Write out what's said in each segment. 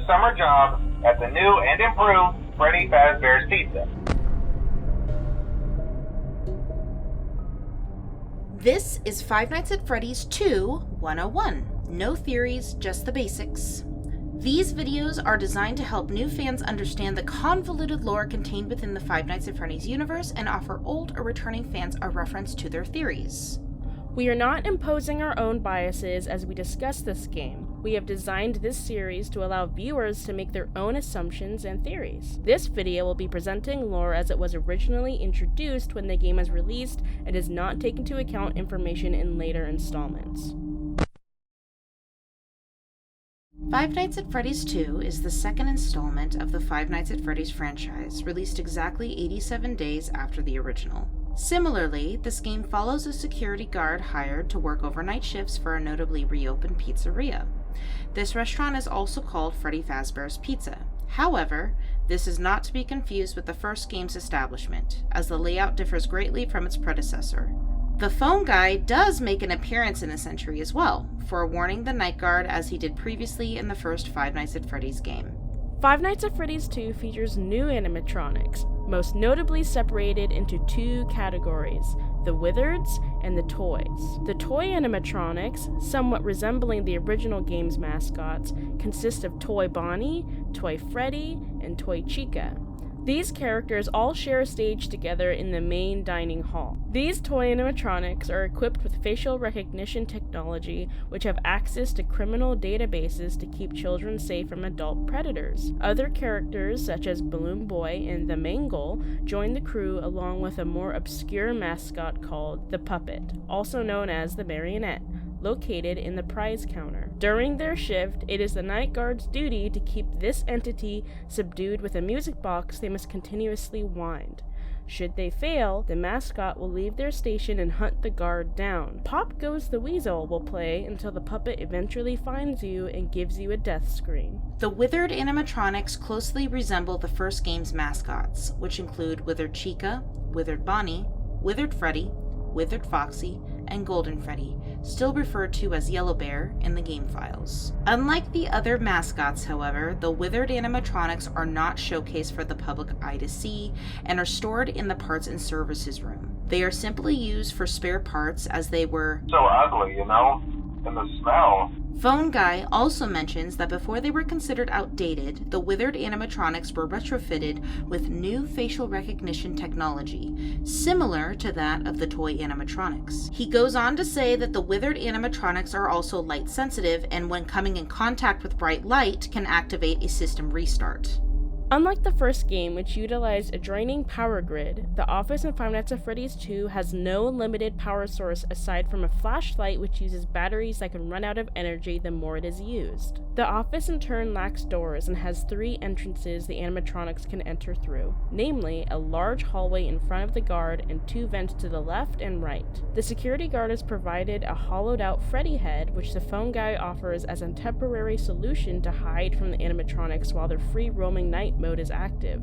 a summer job at the new and improved Freddy Fazbear's Pizza. This is Five Nights at Freddy's 2 101. No theories, just the basics. These videos are designed to help new fans understand the convoluted lore contained within the Five Nights at Freddy's universe and offer old or returning fans a reference to their theories. We are not imposing our own biases as we discuss this game. We have designed this series to allow viewers to make their own assumptions and theories. This video will be presenting lore as it was originally introduced when the game was released and does not take into account information in later installments. Five Nights at Freddy's 2 is the second installment of the Five Nights at Freddy's franchise, released exactly 87 days after the original. Similarly, this game follows a security guard hired to work overnight shifts for a notably reopened pizzeria. This restaurant is also called Freddy Fazbear's Pizza. However, this is not to be confused with the first game's establishment, as the layout differs greatly from its predecessor. The phone guy does make an appearance in this entry as well, forewarning the night guard as he did previously in the first Five Nights at Freddy's game. Five Nights at Freddy's 2 features new animatronics, most notably separated into two categories, the Wizards and the Toys. The toy animatronics, somewhat resembling the original game's mascots, consist of Toy Bonnie, Toy Freddy, and Toy Chica. These characters all share a stage together in the main dining hall. These toy animatronics are equipped with facial recognition technology, which have access to criminal databases to keep children safe from adult predators. Other characters, such as Balloon Boy and the Mangle, join the crew along with a more obscure mascot called the Puppet, also known as the Marionette, located in the prize counter. During their shift, it is the night guard's duty to keep this entity subdued with a music box they must continuously wind. Should they fail, the mascot will leave their station and hunt the guard down. Pop Goes the Weasel will play until the puppet eventually finds you and gives you a death scream. The Withered animatronics closely resemble the first game's mascots, which include Withered Chica, Withered Bonnie, Withered Freddy, Withered Foxy, and Golden Freddy, still referred to as Yellow Bear in the game files. Unlike the other mascots, however, the Withered animatronics are not showcased for the public eye to see and are stored in the parts and services room. They are simply used for spare parts as they were So ugly, and the smell. Phone Guy also mentions that before they were considered outdated, the Withered animatronics were retrofitted with new facial recognition technology, similar to that of the toy animatronics. He goes on to say that the Withered animatronics are also light sensitive and when coming in contact with bright light can activate a system restart. Unlike the first game, which utilized a draining power grid, the office in Five Nights at Freddy's 2 has no limited power source aside from a flashlight which uses batteries that can run out of energy the more it is used. The office in turn lacks doors and has three entrances the animatronics can enter through, namely a large hallway in front of the guard and two vents to the left and right. The security guard is provided a hollowed out Freddy head, which the phone guy offers as a temporary solution to hide from the animatronics while their free roaming night mode is active.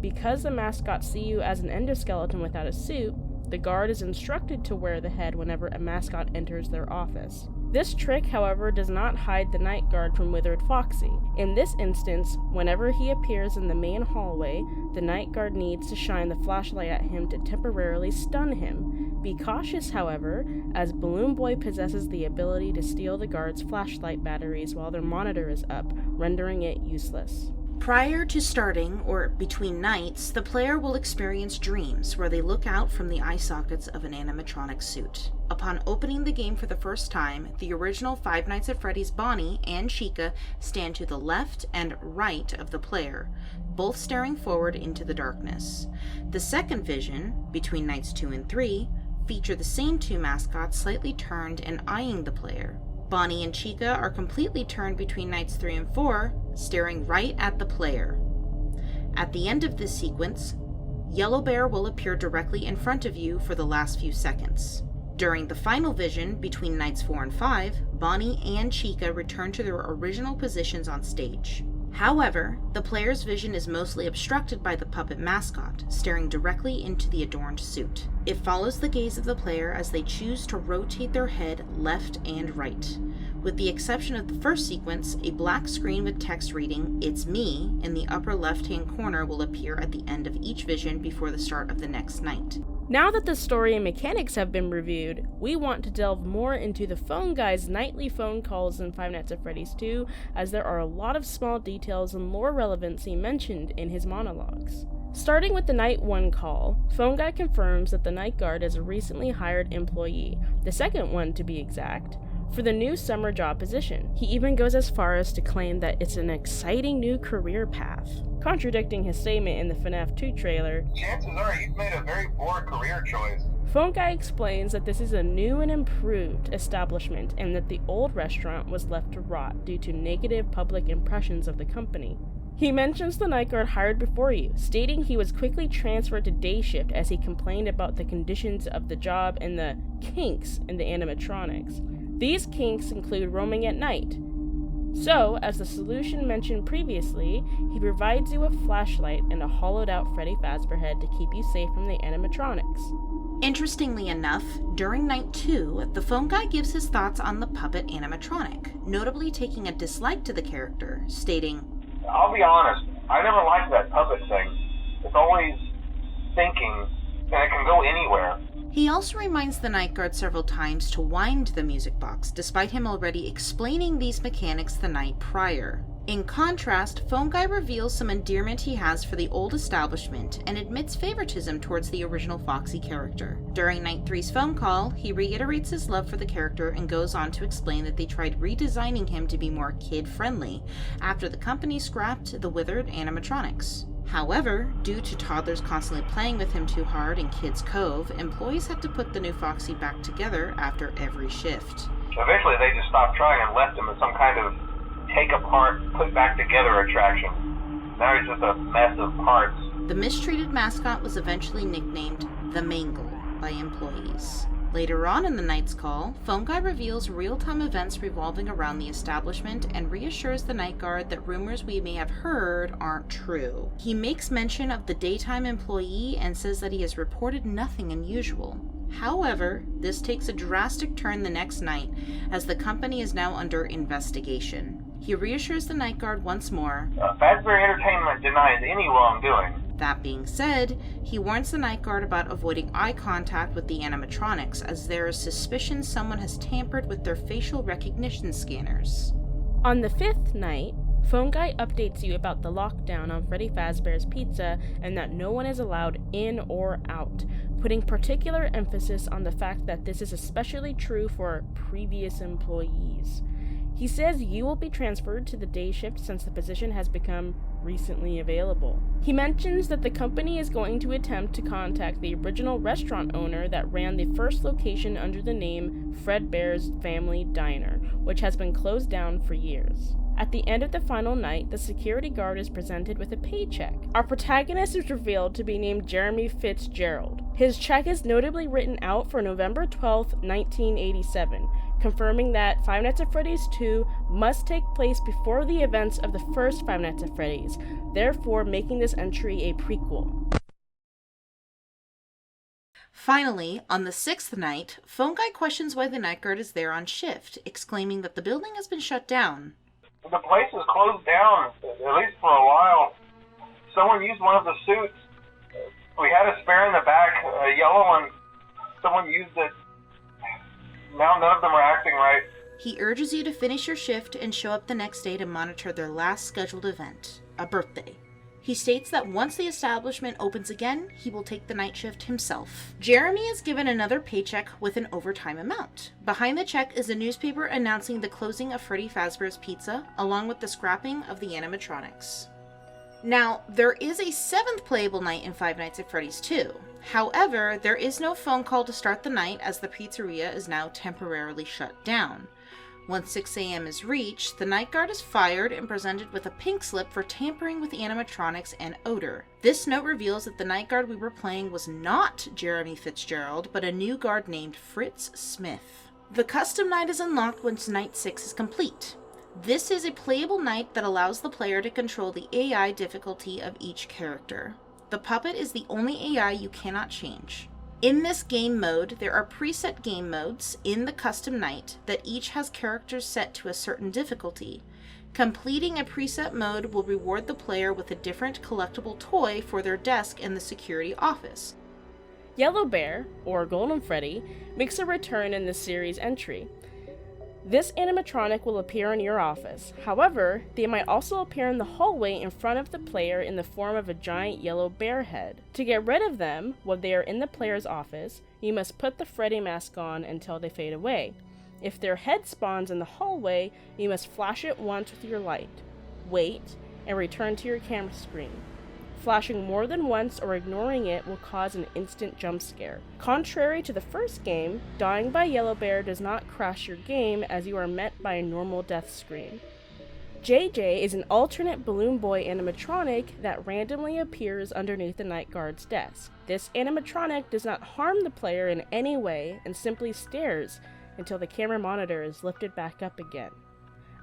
Because the mascots see you as an endoskeleton without a suit, the guard is instructed to wear the head whenever a mascot enters their office. This trick, however, does not hide the night guard from Withered Foxy. In this instance, whenever he appears in the main hallway, the night guard needs to shine the flashlight at him to temporarily stun him. Be cautious, however, as Balloon Boy possesses the ability to steal the guard's flashlight batteries while their monitor is up, rendering it useless. Prior to starting, or between nights, the player will experience dreams where they look out from the eye sockets of an animatronic suit. Upon opening the game for the first time, the original Five Nights at Freddy's Bonnie and Chica stand to the left and right of the player, both staring forward into the darkness. The second vision, between nights 2 and 3, feature the same two mascots slightly turned and eyeing the player. Bonnie and Chica are completely turned between nights 3 and 4, staring right at the player. At the end of this sequence, Yellow Bear will appear directly in front of you for the last few seconds. During the final vision, between nights 4 and 5, Bonnie and Chica return to their original positions on stage. However, the player's vision is mostly obstructed by the puppet mascot, staring directly into the adorned suit. It follows the gaze of the player as they choose to rotate their head left and right. With the exception of the first sequence, a black screen with text reading, "It's me," in the upper left-hand corner will appear at the end of each vision before the start of the next night. Now that the story and mechanics have been reviewed, we want to delve more into the phone guy's nightly phone calls in Five Nights at Freddy's 2, as there are a lot of small details and lore relevancy mentioned in his monologues. Starting with the Night 1 call, Phone Guy confirms that the night guard is a recently hired employee, the second one to be exact, for the new summer job position. He even goes as far as to claim that it's an exciting new career path, contradicting his statement in the FNaF 2 trailer. Chances are he's made a very poor career choice. Phone Guy explains that this is a new and improved establishment and that the old restaurant was left to rot due to negative public impressions of the company. He mentions the night guard hired before you, stating he was quickly transferred to day shift as he complained about the conditions of the job and the kinks in the animatronics. These kinks include roaming at night. So, as the solution mentioned previously, he provides you a flashlight and a hollowed-out Freddy Fazbear head to keep you safe from the animatronics. Interestingly enough, during Night 2, the Phone Guy gives his thoughts on the puppet animatronic, notably taking a dislike to the character, stating, I'll be honest, I never liked that puppet thing. It's always thinking, and it can go anywhere. He also reminds the night guard several times to wind the music box, despite him already explaining these mechanics the night prior. In contrast, Phone Guy reveals some endearment he has for the old establishment and admits favoritism towards the original Foxy character. During Night 3's phone call, he reiterates his love for the character and goes on to explain that they tried redesigning him to be more kid-friendly after the company scrapped the withered animatronics. However, due to toddlers constantly playing with him too hard in Kids Cove, employees had to put the new Foxy back together after every shift. Eventually they just stopped trying and left him as some kind of take apart, put back together attraction. Now he's just a mess of parts. The mistreated mascot was eventually nicknamed the Mangle by employees. Later on in the night's call, Phone Guy reveals real-time events revolving around the establishment and reassures the night guard that rumors we may have heard aren't true. He makes mention of the daytime employee and says that he has reported nothing unusual. However, this takes a drastic turn the next night, as the company is now under investigation. He reassures the night guard once more. Fazbear Entertainment denies any wrongdoing. That being said, he warns the night guard about avoiding eye contact with the animatronics, as there is suspicion someone has tampered with their facial recognition scanners. On the fifth night, Phone Guy updates you about the lockdown on Freddy Fazbear's Pizza and that no one is allowed in or out, putting particular emphasis on the fact that this is especially true for previous employees. He says you will be transferred to the day shift since the position has become recently available. He mentions that the company is going to attempt to contact the original restaurant owner that ran the first location under the name Fredbear's Family Diner, which has been closed down for years. At the end of the final night, the security guard is presented with a paycheck. Our protagonist is revealed to be named Jeremy Fitzgerald. His check is notably written out for November 12, 1987, confirming that Five Nights at Freddy's 2 must take place before the events of the first Five Nights at Freddy's, therefore making this entry a prequel. Finally, on the sixth night, Phone Guy questions why the night guard is there on shift, exclaiming that the building has been shut down. The place is closed down, at least for a while. Someone used one of the suits. We had a spare in the back, a yellow one. Someone used it. Now none of them are acting right. He urges you to finish your shift and show up the next day to monitor their last scheduled event, a birthday. He states that once the establishment opens again, he will take the night shift himself. Jeremy is given another paycheck with an overtime amount. Behind the check is a newspaper announcing the closing of Freddy Fazbear's Pizza, along with the scrapping of the animatronics. Now, there is a seventh playable night in Five Nights at Freddy's 2. However, there is no phone call to start the night as the pizzeria is now temporarily shut down. Once 6 a.m. is reached, the night guard is fired and presented with a pink slip for tampering with animatronics and odor. This note reveals that the night guard we were playing was not Jeremy Fitzgerald, but a new guard named Fritz Smith. The custom night is unlocked once night 6 is complete. This is a playable night that allows the player to control the AI difficulty of each character. The puppet is the only AI you cannot change. In this game mode, there are preset game modes in the custom night that each has characters set to a certain difficulty. Completing a preset mode will reward the player with a different collectible toy for their desk in the security office. Yellow Bear, or Golden Freddy, makes a return in this series entry. This animatronic will appear in your office. However, they might also appear in the hallway in front of the player in the form of a giant yellow bear head. To get rid of them when they are in the player's office, you must put the Freddy mask on until they fade away. If their head spawns in the hallway, you must flash it once with your light, wait, and return to your camera screen. Flashing more than once or ignoring it will cause an instant jump scare. Contrary to the first game, dying by Yellow Bear does not crash your game as you are met by a normal death screen. JJ is an alternate Balloon Boy animatronic that randomly appears underneath the night guard's desk. This animatronic does not harm the player in any way and simply stares until the camera monitor is lifted back up again.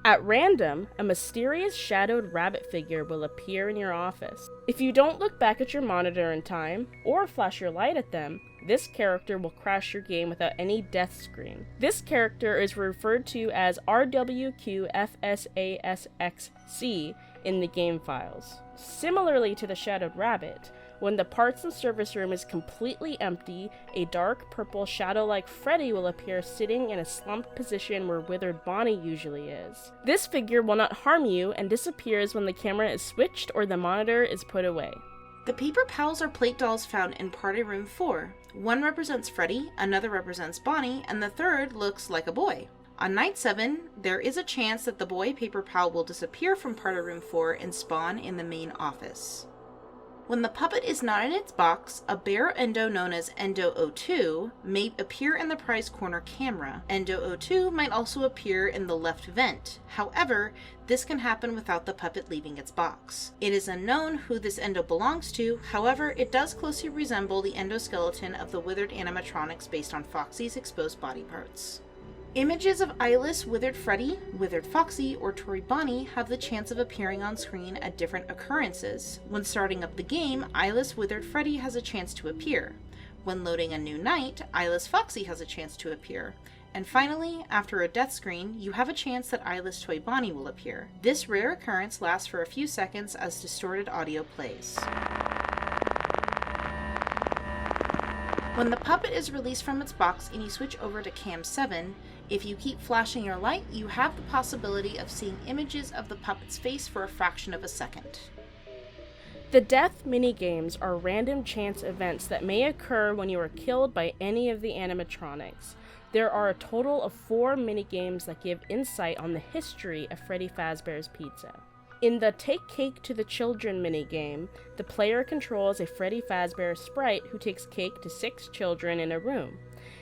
At random, a mysterious shadowed rabbit figure will appear in your office. If you don't look back at your monitor in time, or flash your light at them, this character will crash your game without any death screen. This character is referred to as RWQFSASXC in the game files. Similarly to the shadowed rabbit, when the parts and service room is completely empty, a dark purple shadow-like Freddy will appear sitting in a slumped position where withered Bonnie usually is. This figure will not harm you and disappears when the camera is switched or the monitor is put away. The Paper Pals are plate dolls found in Party Room 4. One represents Freddy, another represents Bonnie, and the third looks like a boy. On night 7, there is a chance that the boy Paper Pal will disappear from Party Room 4 and spawn in the main office. When the puppet is not in its box, a bear endo known as Endo 02 may appear in the prize corner camera. Endo 02 might also appear in the left vent. However, this can happen without the puppet leaving its box. It is unknown who this endo belongs to, however, it does closely resemble the endoskeleton of the withered animatronics based on Foxy's exposed body parts. Images of Eyeless, Withered Freddy, Withered Foxy, or Tori Bonnie have the chance of appearing on screen at different occurrences. When starting up the game, Eyeless, Withered Freddy has a chance to appear. When loading a new night, Eyeless Foxy has a chance to appear. And finally, after a death screen, you have a chance that Eyeless Toy Bonnie will appear. This rare occurrence lasts for a few seconds as distorted audio plays. When the puppet is released from its box and you switch over to Cam 7, if you keep flashing your light, you have the possibility of seeing images of the puppet's face for a fraction of a second. The death minigames are random chance events that may occur when you are killed by any of the animatronics. There are a total of 4 minigames that give insight on the history of Freddy Fazbear's Pizza. In the Take Cake to the Children minigame, the player controls a Freddy Fazbear sprite who takes cake to 6 children in a room.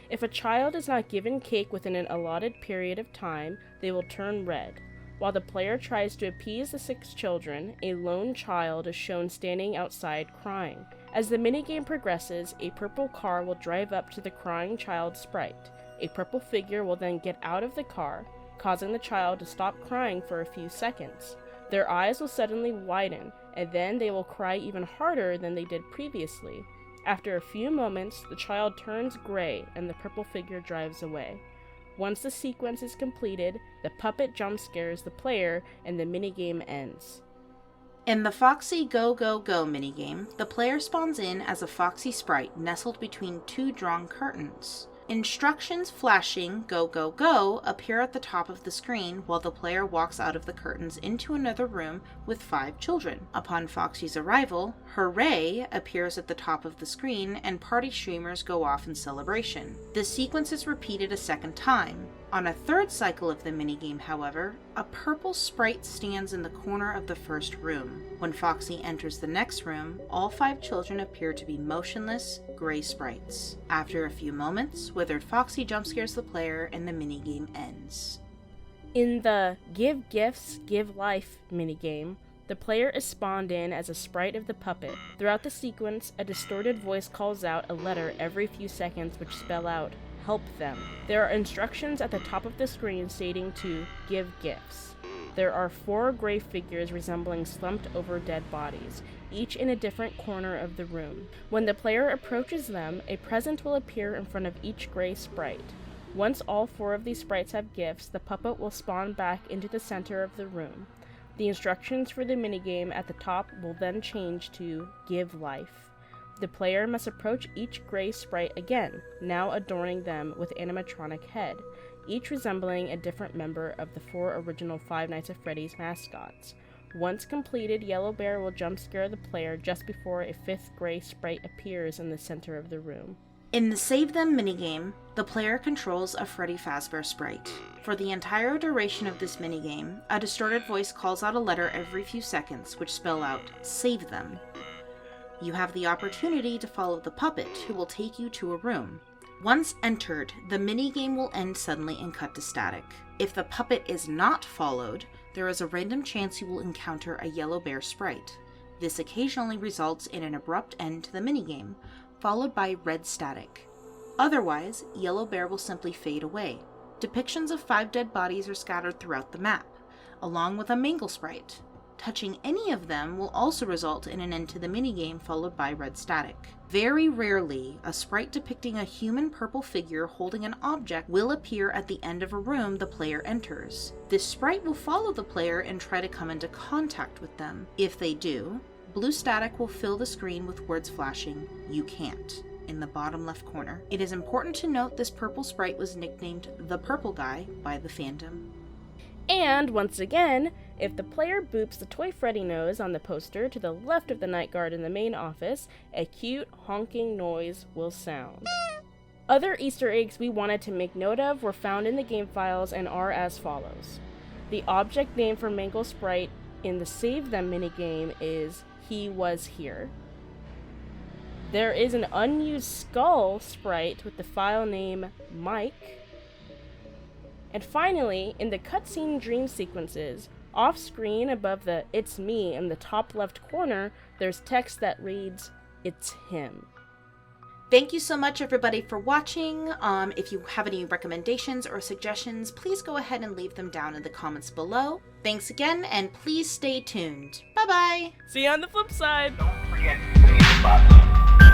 If a child is not given cake within an allotted period of time, they will turn red. While the player tries to appease the 6 children, a lone child is shown standing outside crying. As the minigame progresses, a purple car will drive up to the crying child's sprite. A purple figure will then get out of the car, causing the child to stop crying for a few seconds. Their eyes will suddenly widen, and then they will cry even harder than they did previously. After a few moments, the child turns gray and the purple figure drives away. Once the sequence is completed, the puppet jump scares the player and the minigame ends. In the Foxy Go Go Go minigame, the player spawns in as a Foxy sprite nestled between 2 drawn curtains. Instructions flashing "Go Go Go" appear at the top of the screen while the player walks out of the curtains into another room with 5 children. Upon Foxy's arrival, "Hooray" appears at the top of the screen and party streamers go off in celebration. The sequence is repeated a second time. On a third cycle of the minigame, however, a purple sprite stands in the corner of the first room. When Foxy enters the next room, all 5 children appear to be motionless, gray sprites. After a few moments, Withered Foxy jumpscares the player and the minigame ends. In the Give Gifts, Give Life minigame, the player is spawned in as a sprite of the puppet. Throughout the sequence, a distorted voice calls out a letter every few seconds which spell out, "Help them." There are instructions at the top of the screen stating to give gifts. There are 4 gray figures resembling slumped over dead bodies, each in a different corner of the room. When the player approaches them, a present will appear in front of each gray sprite. Once all 4 of these sprites have gifts, the puppet will spawn back into the center of the room. The instructions for the minigame at the top will then change to Give Life. The player must approach each gray sprite again, now adorning them with animatronic head, each resembling a different member of the 4 original Five Nights at Freddy's mascots. Once completed, Yellow Bear will jump scare the player just before a 5th gray sprite appears in the center of the room. In the Save Them minigame, the player controls a Freddy Fazbear sprite. For the entire duration of this minigame, a distorted voice calls out a letter every few seconds, which spell out, Save Them. You have the opportunity to follow the puppet, who will take you to a room. Once entered, the minigame will end suddenly and cut to static. If the puppet is not followed, there is a random chance you will encounter a Yellow Bear sprite. This occasionally results in an abrupt end to the minigame, followed by red static. Otherwise, Yellow Bear will simply fade away. Depictions of 5 dead bodies are scattered throughout the map, along with a mangle sprite. Touching any of them will also result in an end to the minigame followed by red static. Very rarely, a sprite depicting a human purple figure holding an object will appear at the end of a room the player enters. This sprite will follow the player and try to come into contact with them. If they do, blue static will fill the screen with words flashing, "You can't," in the bottom left corner. It is important to note this purple sprite was nicknamed the Purple Guy by the fandom. And, once again, if the player boops the toy Freddy nose on the poster to the left of the night guard in the main office, a cute honking noise will sound. Other Easter eggs we wanted to make note of were found in the game files and are as follows. The object name for Mangle Sprite in the Save Them minigame is He Was Here. There is an unused skull sprite with the file name Mike. And finally, in the cutscene dream sequences, off-screen above the "It's me" in the top left corner, there's text that reads, "It's him." Thank you so much, everybody, for watching. If you have any recommendations or suggestions, please go ahead and leave them down in the comments below. Thanks again, and please stay tuned. Bye-bye! See you on the flip side! Don't forget to hit the button.